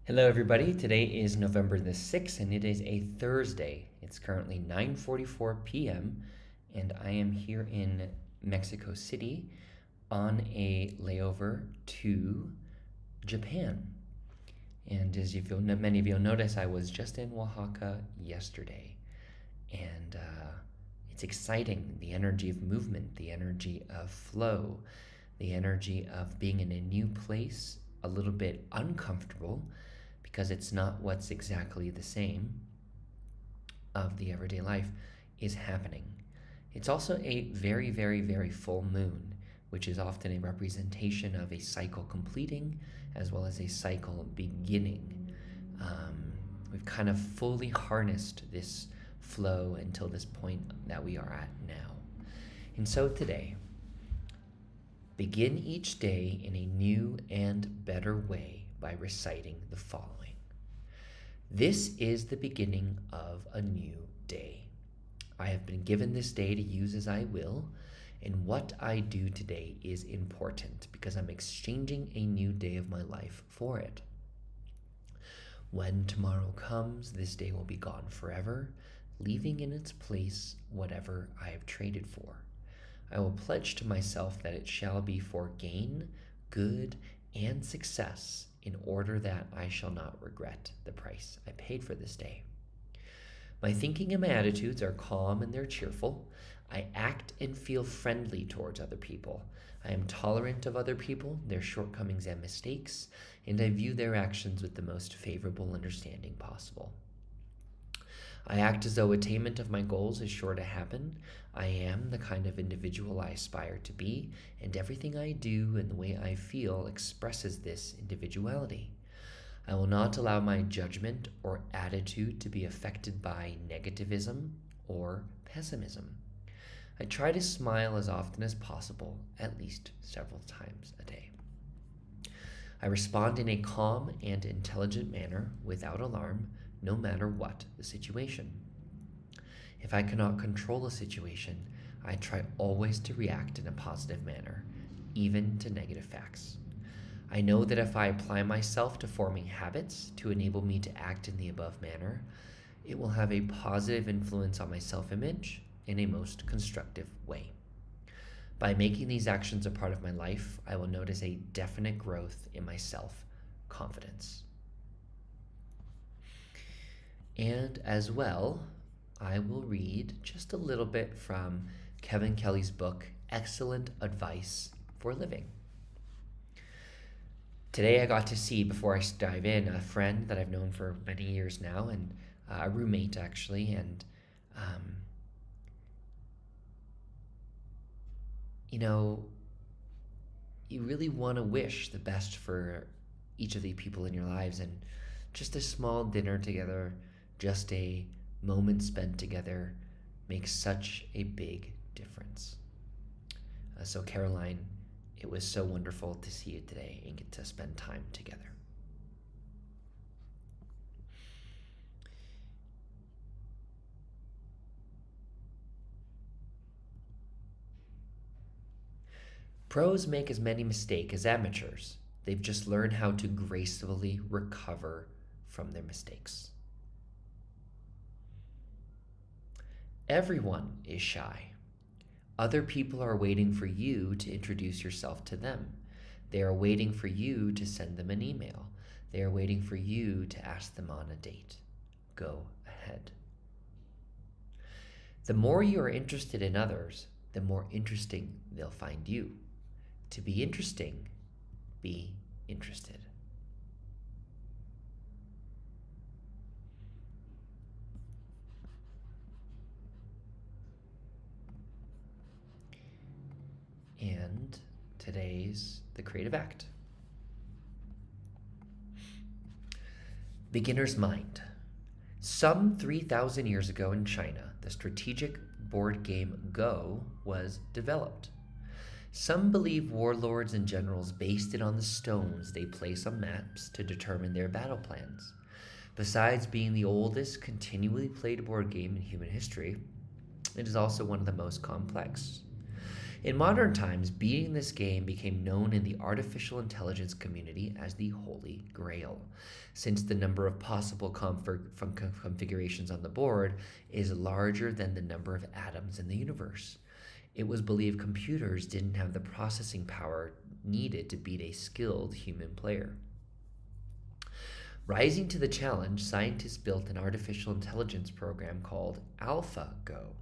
Hello, everybody. Today is November the 6th, and it is a Thursday. It's currently 9:44 p.m., and I am here in Mexico City on a layover to Japan. And as many of you will notice, I was just in Oaxaca yesterday, and it's exciting. The energy of movement, the energy of flow, the energy of being in a new place, a little bit uncomfortable because it's not what's exactly the same of the everyday life is happening. It's also a very, very, very full moon, which is often a representation of a cycle completing as well as a cycle beginning. We've kind of fully harnessed this flow until this point that we are at now. And so today, begin each day in a new and better way by reciting the following. This is the beginning of a new day. I have been given this day to use as I will, and what I do today is important because I'm exchanging a new day of my life for it. When tomorrow comes, this day will be gone forever, leaving in its place whatever I have traded for. I will pledge to myself that it shall be for gain, good, and success, in order that I shall not regret the price I paid for this day. My thinking and my attitudes are calm and they're cheerful. I act and feel friendly towards other people. I am tolerant of other people, their shortcomings and mistakes, and I view their actions with the most favorable understanding possible. I act as though attainment of my goals is sure to happen. I am the kind of individual I aspire to be, and everything I do and the way I feel expresses this individuality. I will not allow my judgment or attitude to be affected by negativism or pessimism. I try to smile as often as possible, at least several times a day. I respond in a calm and intelligent manner without alarm, no matter what the situation. If I cannot control a situation, I try always to react in a positive manner, even to negative facts. I know that if I apply myself to forming habits to enable me to act in the above manner, it will have a positive influence on my self-image in a most constructive way. By making these actions a part of my life, I will notice a definite growth in my self-confidence. And as well, I will read just a little bit from Kevin Kelly's book, Excellent Advice for Living. Today I got to see, before I dive in, a friend that I've known for many years now, and a roommate actually, and you really want to wish the best for each of the people in your lives, and just a small dinner together, just a moment spent together makes such a big difference. So Caroline, it was so wonderful to see you today and get to spend time together. Pros make as many mistakes as amateurs. They've just learned how to gracefully recover from their mistakes. Everyone is shy. Other people are waiting for you to introduce yourself to them. They are waiting for you to send them an email. They are waiting for you to ask them on a date. Go ahead. The more you are interested in others, the more interesting they'll find you. To be interesting, be interested. And today's the creative act. Beginner's mind. Some 3,000 years ago in China, the strategic board game Go was developed. Some believe warlords and generals based it on the stones they place on maps to determine their battle plans. Besides being the oldest continually played board game in human history, it is also one of the most complex. In modern times, beating this game became known in the artificial intelligence community as the Holy Grail, since the number of possible configurations on the board is larger than the number of atoms in the universe. It was believed computers didn't have the processing power needed to beat a skilled human player. Rising to the challenge, scientists built an artificial intelligence program called AlphaGo.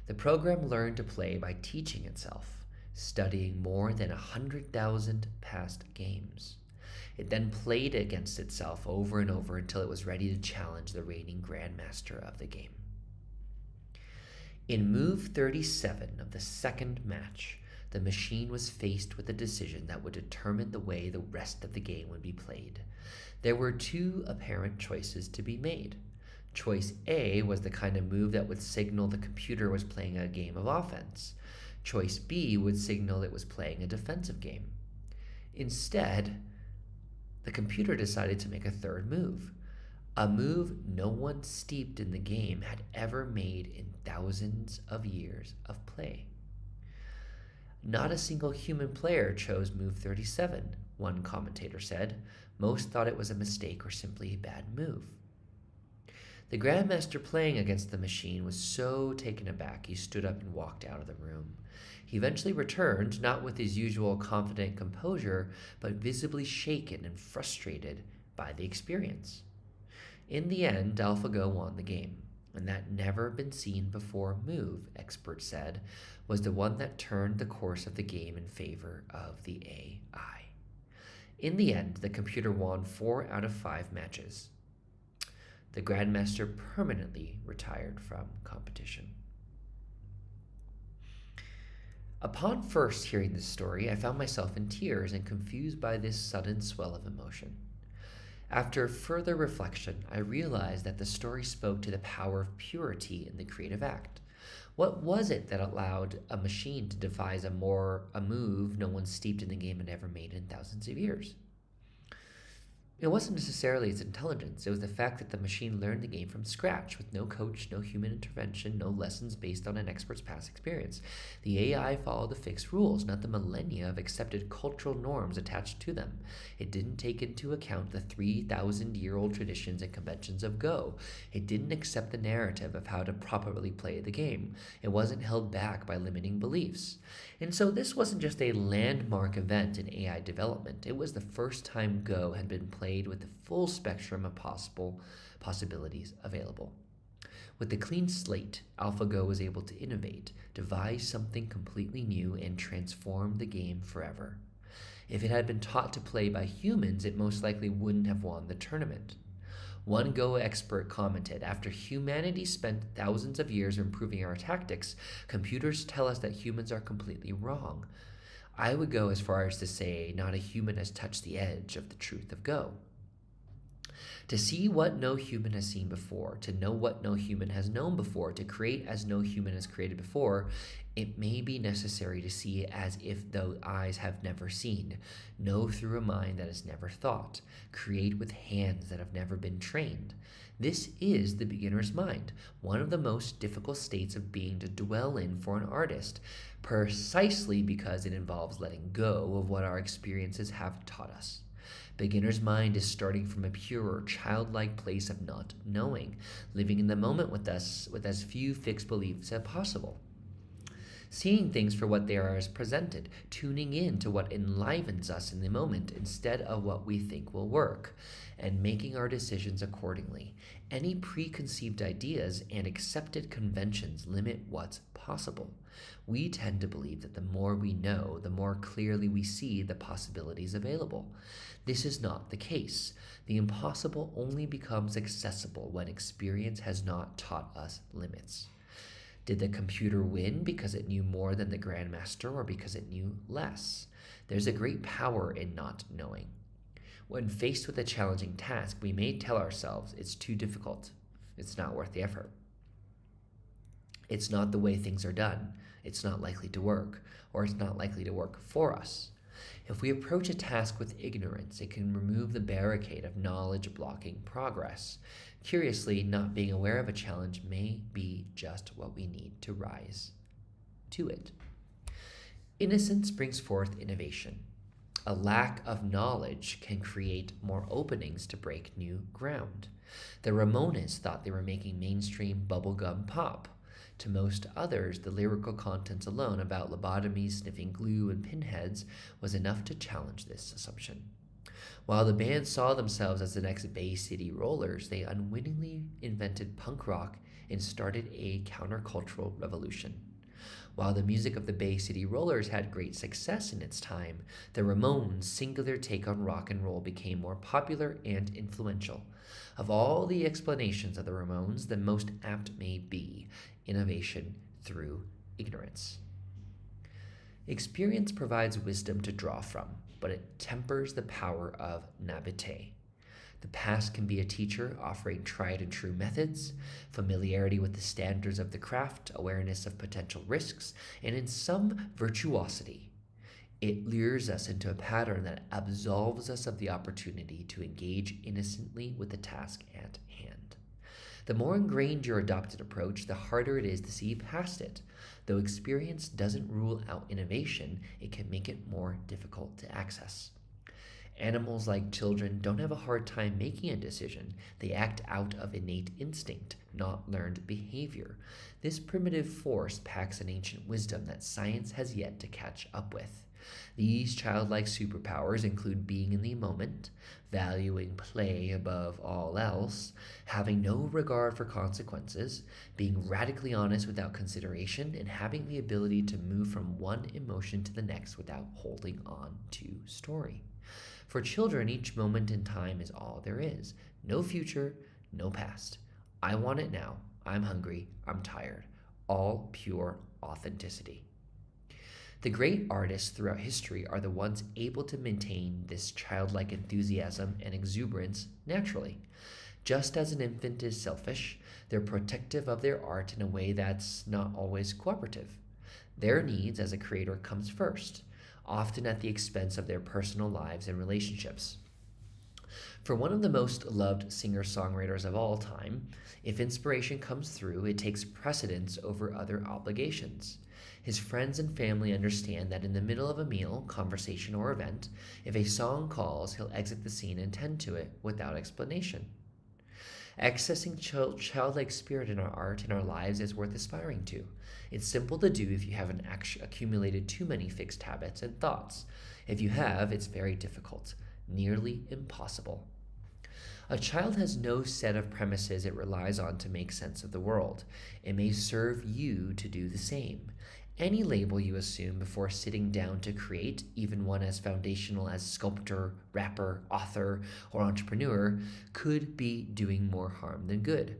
The program learned to play by teaching itself, studying more than 100,000 past games. It then played against itself over and over until it was ready to challenge the reigning grandmaster of the game. In move 37 of the second match, the machine was faced with a decision that would determine the way the rest of the game would be played. There were two apparent choices to be made. Choice A was the kind of move that would signal the computer was playing a game of offense. Choice B would signal it was playing a defensive game. Instead, the computer decided to make a third move, a move no one steeped in the game had ever made in thousands of years of play. Not a single human player chose move 37, one commentator said. Most thought it was a mistake or simply a bad move. The Grandmaster playing against the machine was so taken aback he stood up and walked out of the room. He eventually returned, not with his usual confident composure, but visibly shaken and frustrated by the experience. In the end, AlphaGo won the game, and that never-been-seen-before move, experts said, was the one that turned the course of the game in favor of the AI. In the end, the computer won 4 out of 5 matches. The Grandmaster permanently retired from competition. Upon first hearing this story, I found myself in tears and confused by this sudden swell of emotion. After further reflection, I realized that the story spoke to the power of purity in the creative act. What was it that allowed a machine to devise a move no one steeped in the game had ever made in thousands of years? It wasn't necessarily its intelligence, it was the fact that the machine learned the game from scratch, with no coach, no human intervention, no lessons based on an expert's past experience. The AI followed the fixed rules, not the millennia of accepted cultural norms attached to them. It didn't take into account the 3,000-year-old traditions and conventions of Go. It didn't accept the narrative of how to properly play the game. It wasn't held back by limiting beliefs. And so this wasn't just a landmark event in AI development. It was the first time Go had been played with the full spectrum of possibilities available. With the clean slate, AlphaGo was able to innovate, devise something completely new, and transform the game forever. If it had been taught to play by humans, it most likely wouldn't have won the tournament. One Go expert commented, "After humanity spent thousands of years improving our tactics, computers tell us that humans are completely wrong. I would go as far as to say not a human has touched the edge of the truth of Go." To see what no human has seen before, to know what no human has known before, to create as no human has created before, it may be necessary to see as if though eyes have never seen, know through a mind that has never thought, create with hands that have never been trained. This is the beginner's mind, one of the most difficult states of being to dwell in for an artist, precisely because it involves letting go of what our experiences have taught us. Beginner's mind is starting from a pure, childlike place of not knowing, living in the moment with as few fixed beliefs as possible. Seeing things for what they are as presented, tuning in to what enlivens us in the moment instead of what we think will work, and making our decisions accordingly. Any preconceived ideas and accepted conventions limit what's possible. We tend to believe that the more we know, the more clearly we see the possibilities available. This is not the case. The impossible only becomes accessible when experience has not taught us limits. Did the computer win because it knew more than the Grandmaster or because it knew less? There's a great power in not knowing. When faced with a challenging task, we may tell ourselves it's too difficult, it's not worth the effort. It's not the way things are done, it's not likely to work, or it's not likely to work for us. If we approach a task with ignorance, it can remove the barricade of knowledge blocking progress. Curiously, not being aware of a challenge may be just what we need to rise to it. Innocence brings forth innovation. A lack of knowledge can create more openings to break new ground. The Ramones thought they were making mainstream bubblegum pop. To most others, the lyrical contents alone about lobotomies, sniffing glue, and pinheads was enough to challenge this assumption. While the band saw themselves as the next Bay City Rollers, they unwittingly invented punk rock and started a countercultural revolution. While the music of the Bay City Rollers had great success in its time, the Ramones' singular take on rock and roll became more popular and influential. Of all the explanations of the Ramones, the most apt may be innovation through ignorance. Experience provides wisdom to draw from, but it tempers the power of naivete. The past can be a teacher offering tried and true methods, familiarity with the standards of the craft, awareness of potential risks, and in some virtuosity. It lures us into a pattern that absolves us of the opportunity to engage innocently with the task at hand. The more ingrained your adopted approach, the harder it is to see past it. Though experience doesn't rule out innovation, it can make it more difficult to access. Animals, like children, don't have a hard time making a decision. They act out of innate instinct, not learned behavior. This primitive force packs an ancient wisdom that science has yet to catch up with. These childlike superpowers include being in the moment, valuing play above all else, having no regard for consequences, being radically honest without consideration, and having the ability to move from one emotion to the next without holding on to story. For children, each moment in time is all there is. No future, no past. I want it now. I'm hungry. I'm tired. All pure authenticity. The great artists throughout history are the ones able to maintain this childlike enthusiasm and exuberance naturally. Just as an infant is selfish, they're protective of their art in a way that's not always cooperative. Their needs as a creator comes first, often at the expense of their personal lives and relationships. For one of the most loved singer-songwriters of all time, if inspiration comes through, it takes precedence over other obligations. His friends and family understand that in the middle of a meal, conversation, or event, if a song calls, he'll exit the scene and tend to it without explanation. Accessing childlike spirit in our art and our lives is worth aspiring to. It's simple to do if you haven't accumulated too many fixed habits and thoughts. If you have, it's very difficult, nearly impossible. A child has no set of premises it relies on to make sense of the world. It may serve you to do the same. Any label you assume before sitting down to create, even one as foundational as sculptor, rapper, author, or entrepreneur, could be doing more harm than good.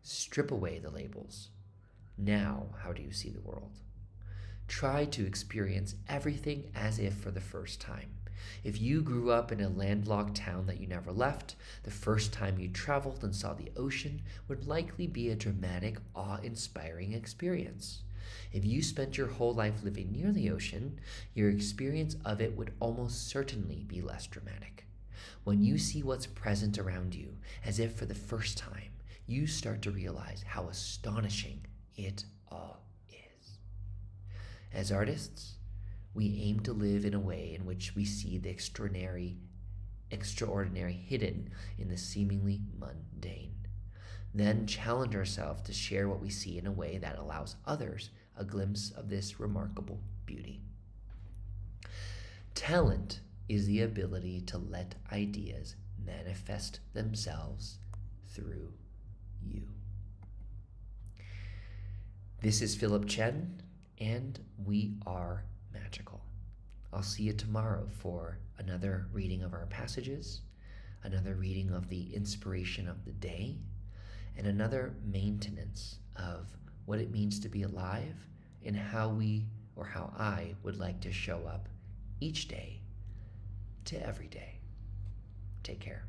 Strip away the labels. Now, how do you see the world? Try to experience everything as if for the first time. If you grew up in a landlocked town that you never left, the first time you traveled and saw the ocean would likely be a dramatic, awe-inspiring experience. If you spent your whole life living near the ocean, your experience of it would almost certainly be less dramatic. When you see what's present around you, as if for the first time, you start to realize how astonishing it all is. As artists, we aim to live in a way in which we see the extraordinary hidden in the seemingly mundane. Then challenge ourselves to share what we see in a way that allows others a glimpse of this remarkable beauty. Talent is the ability to let ideas manifest themselves through you. This is Philip Chen, and we are magical. I'll see you tomorrow for another reading of our passages, another reading of the inspiration of the day, and another maintenance of what it means to be alive and how I would like to show up each day to every day. Take care.